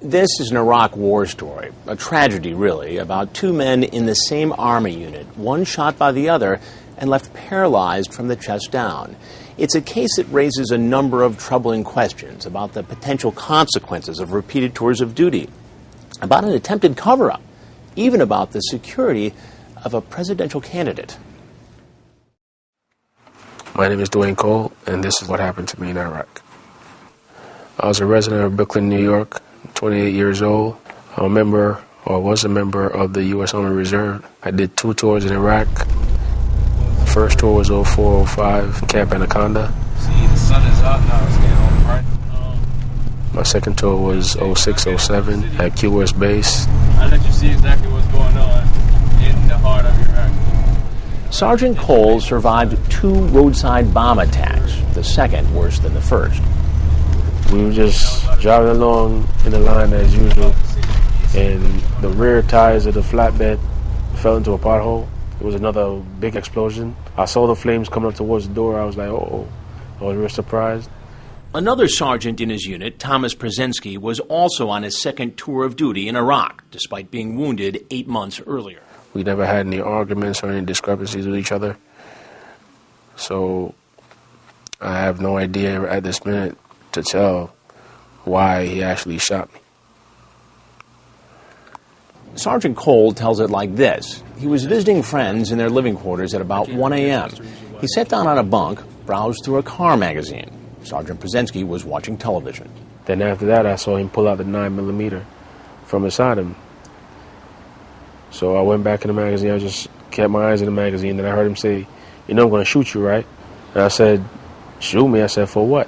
This is an Iraq war story, a tragedy really, about two men in the same army unit, one shot by the other and left paralyzed from the chest down. It's a case that raises a number of troubling questions about the potential consequences of repeated tours of duty, about an attempted cover-up, even about the security of a presidential candidate. My name is Dwayne Cole, and this is what happened to me in Iraq. I was a resident of Brooklyn, New York, 28 years old. I was a member of the U.S. Army Reserve. I did 2 tours in Iraq. The first tour was 04-05, Camp Anaconda. See, the sun is out now, it's getting on bright. My second tour was 06-07 at QS Base. I'll let you see exactly what's going on in the heart of Iraq. Sergeant Cole survived 2 roadside bomb attacks, the second worse than the first. We were just driving along in the line as usual, and the rear tires of the flatbed fell into a pothole. It was another big explosion. I saw the flames coming up towards the door. I was like, uh-oh. I was real surprised. Another sergeant in his unit, Thomas Przensky, was also on his second tour of duty in Iraq, despite being wounded 8 months earlier. We never had any arguments or any discrepancies with each other. So I have no idea at this minute to tell why he actually shot me. Sergeant Cole tells it like this. He was visiting friends in their living quarters at about 1 a.m. He sat down on a bunk, browsed through a car magazine. Sergeant Przensky was watching television. Then after that, I saw him pull out the 9mm from beside him. So I went back in the magazine. I just kept my eyes in the magazine. Then I heard him say, "You know I'm going to shoot you, right?" And I said, "Shoot me?" I said, "For what?"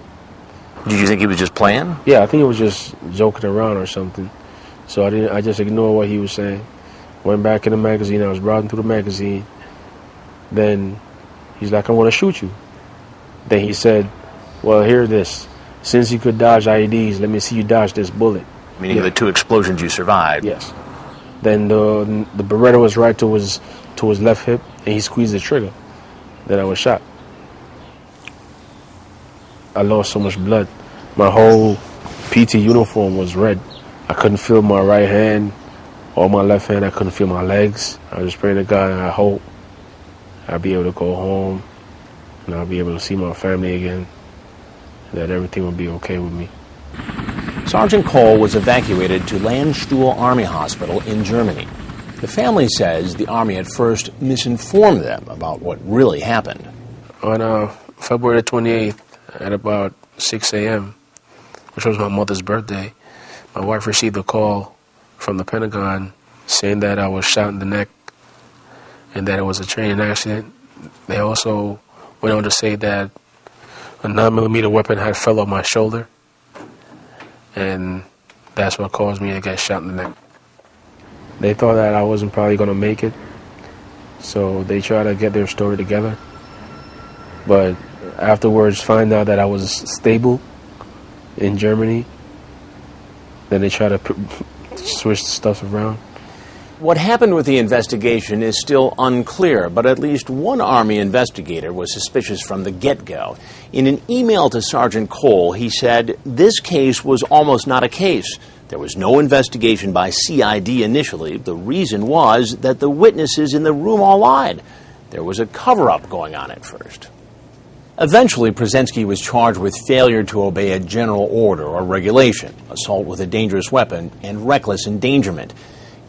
Did you think he was just playing? Yeah, I think he was just joking around or something. So I just ignored what he was saying. Went back in the magazine. I was browsing through the magazine. Then he's like, "I'm going to shoot you." Then he said, "Well, hear this. Since you could dodge IEDs, let me see you dodge this bullet." Meaning the 2 explosions you survived? Yes. Then the Beretta was right to his left hip, and he squeezed the trigger. Then I was shot. I lost so much blood. My whole PT uniform was red. I couldn't feel my right hand or my left hand. I couldn't feel my legs. I was just praying to God, and I hope I'll be able to go home and I'll be able to see my family again, that everything will be okay with me. Sergeant Cole was evacuated to Landstuhl Army Hospital in Germany. The family says the Army at first misinformed them about what really happened. On February 28th at about 6 a.m., which was my mother's birthday, my wife received a call from the Pentagon saying that I was shot in the neck and that it was a training accident. They also went on to say that a 9mm weapon had fell on my shoulder, and that's what caused me to get shot in the neck. They thought that I wasn't probably going to make it, so they tried to get their story together. But afterwards, find out that I was stable in Germany. Then they tried to switch stuff around. What happened with the investigation is still unclear, but at least one Army investigator was suspicious from the get-go. In an email to Sergeant Cole, he said, "This case was almost not a case. There was no investigation by CID initially. The reason was that the witnesses in the room all lied. There was a cover-up going on at first." Eventually, Przensky was charged with failure to obey a general order or regulation, assault with a dangerous weapon, and reckless endangerment.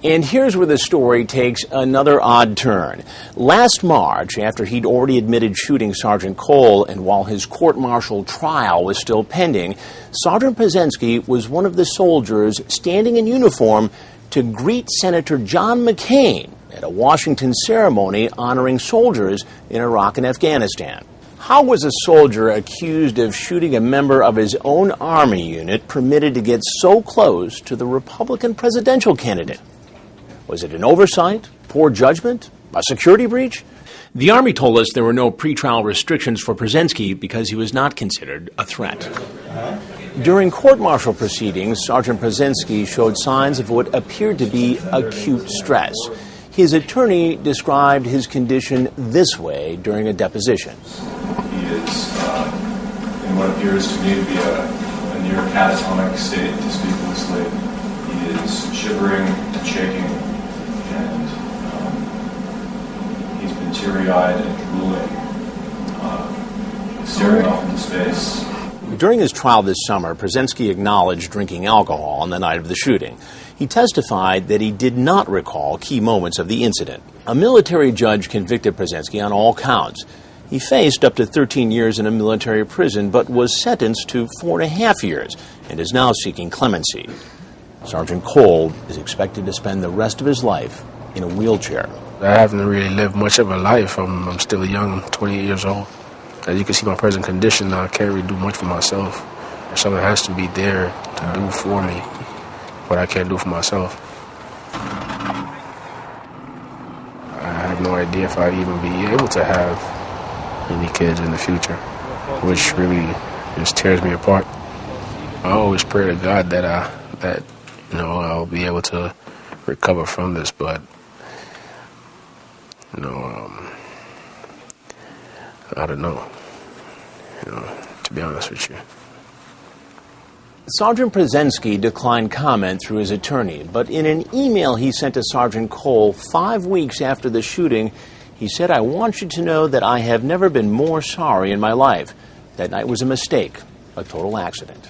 And here's where the story takes another odd turn. Last March, after he'd already admitted shooting Sergeant Cole and while his court-martial trial was still pending, Sergeant Przensky was one of the soldiers standing in uniform to greet Senator John McCain at a Washington ceremony honoring soldiers in Iraq and Afghanistan. How was a soldier accused of shooting a member of his own Army unit permitted to get so close to the Republican presidential candidate? Was it an oversight, poor judgment, a security breach? The Army told us there were no pretrial restrictions for Przensky because he was not considered a threat. During court-martial proceedings, Sergeant Przensky showed signs of what appeared to be acute stress. His attorney described his condition this way during a deposition. He is in what appears to me to be a near catatonic state, to speak loosely. is shivering and shaking, and he's been teary-eyed and drooling, staring off into space. During his trial this summer, Przensky acknowledged drinking alcohol on the night of the shooting. He testified that he did not recall key moments of the incident. A military judge convicted Przensky on all counts. He faced up to 13 years in a military prison, but was sentenced to 4.5 years and is now seeking clemency. Sergeant Cole is expected to spend the rest of his life in a wheelchair. I haven't really lived much of a life. I'm still young. I'm 28 years old. As you can see my present condition, I can't really do much for myself. Someone has to be there to do for me what I can't do for myself. I have no idea if I'd even be able to have any kids in the future, which really just tears me apart. I always pray to God that I'll be able to recover from this, but I don't know, to be honest with you. Sergeant Przensky declined comment through his attorney, but in an email he sent to Sergeant Cole 5 weeks after the shooting, he said, "I want you to know that I have never been more sorry in my life. That night was a mistake, a total accident."